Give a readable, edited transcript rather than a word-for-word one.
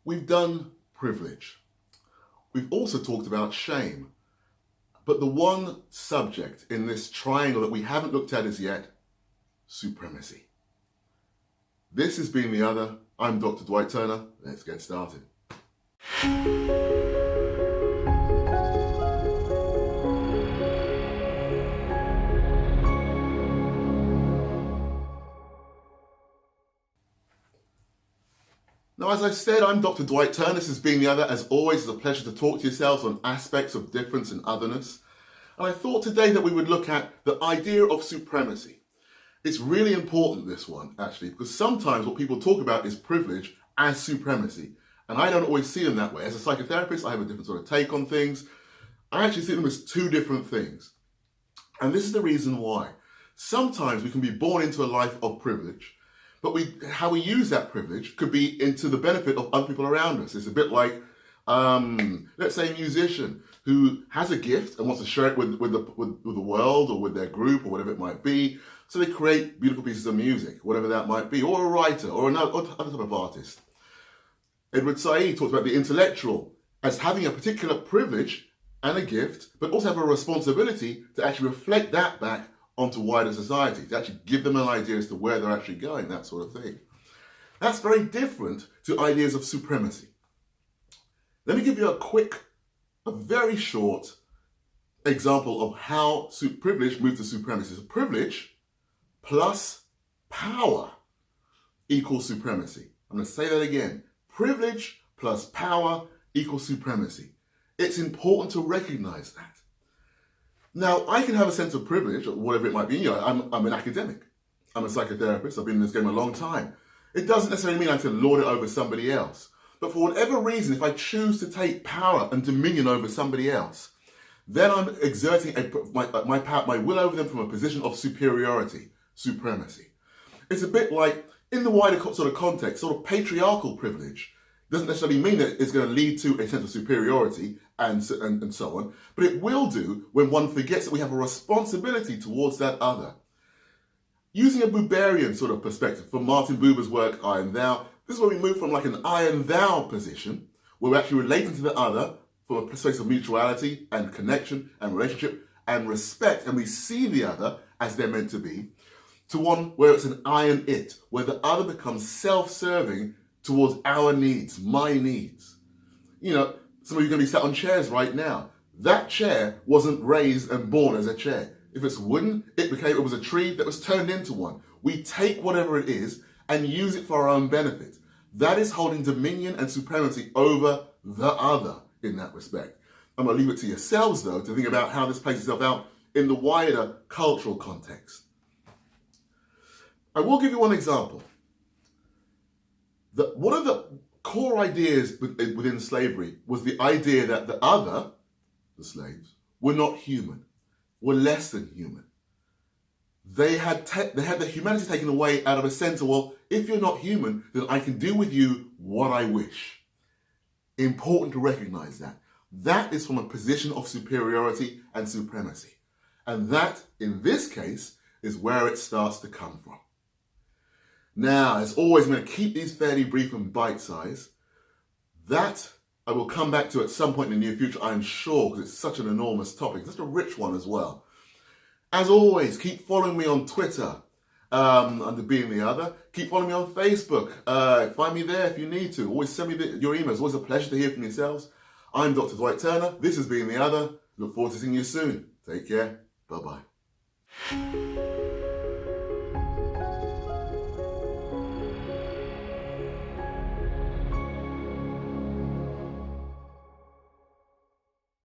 We've done privilege. We've also talked about shame. But the one subject in this triangle that we haven't looked at as yet, supremacy. This has been The Other. I'm Dr. Dwight Turner. Let's get started. Now, as I said, I'm Dr. Dwight Turner. This has been The Other. As always, it's a pleasure to talk to yourselves on aspects of difference and otherness. And I thought today that we would look at the idea of supremacy. It's really important, this one, actually, because sometimes what people talk about is privilege as supremacy. And I don't always see them that way. As a psychotherapist, I have a different sort of take on things. I actually see them as two different things. And this is the reason why. Sometimes we can be born into a life of privilege, but how we use that privilege could be into the benefit of other people around us. It's a bit like, let's say, a musician who has a gift and wants to share it with the world or with their group or whatever it might be. So they create beautiful pieces of music, whatever that might be, or a writer or other type of artist. Edward Said talks about the intellectual as having a particular privilege and a gift, but also have a responsibility to actually reflect that back onto wider society, to actually give them an idea as to where they're actually going, that sort of thing. That's very different to ideas of supremacy. Let me give you a very short example of how privilege moves to supremacy. So privilege plus power equals supremacy. I'm going to say that again. Privilege plus power equals supremacy. It's important to recognize that. Now, I can have a sense of privilege, or whatever it might be. I'm an academic. I'm a psychotherapist. I've been in this game a long time. It doesn't necessarily mean I can lord it over somebody else. But for whatever reason, if I choose to take power and dominion over somebody else, then I'm exerting my will over them from a position of superiority, supremacy. It's a bit like, in the wider sort of context, sort of patriarchal privilege doesn't necessarily mean that it's going to lead to a sense of superiority and so on, but it will do when one forgets that we have a responsibility towards that other. Using a Buberian sort of perspective from Martin Buber's work, I and Thou, this is where we move from like an I and Thou position, where we're actually relating to the other from a space of mutuality and connection and relationship and respect, and we see the other as they're meant to be, to one where it's an I and it, where the other becomes self-serving towards our needs, my needs. Some of you are going to be sat on chairs right now. That chair wasn't raised and born as a chair. If it's wooden, it was a tree that was turned into one. We take whatever it is and use it for our own benefit. That is holding dominion and supremacy over the other in that respect. I'm going to leave it to yourselves, though, to think about how this plays itself out in the wider cultural context. I will give you one example. One of the core ideas within slavery was the idea that the other, the slaves, were not human, were less than human. They had their humanity taken away out of a sense of, well, if you're not human, then I can do with you what I wish. Important to recognize that. That is from a position of superiority and supremacy. And that, in this case, is where it starts to come from. Now, as always, I'm going to keep these fairly brief and bite-sized. That I will come back to at some point in the near future, I'm sure, because it's such an enormous topic, such a rich one as well. As always, keep following me on Twitter, under Being The Other. Keep following me on Facebook. Find me there if you need to. Always send me your emails. Always a pleasure to hear from yourselves. I'm Dr. Dwight Turner. This has been The Other. Look forward to seeing you soon. Take care. Bye-bye.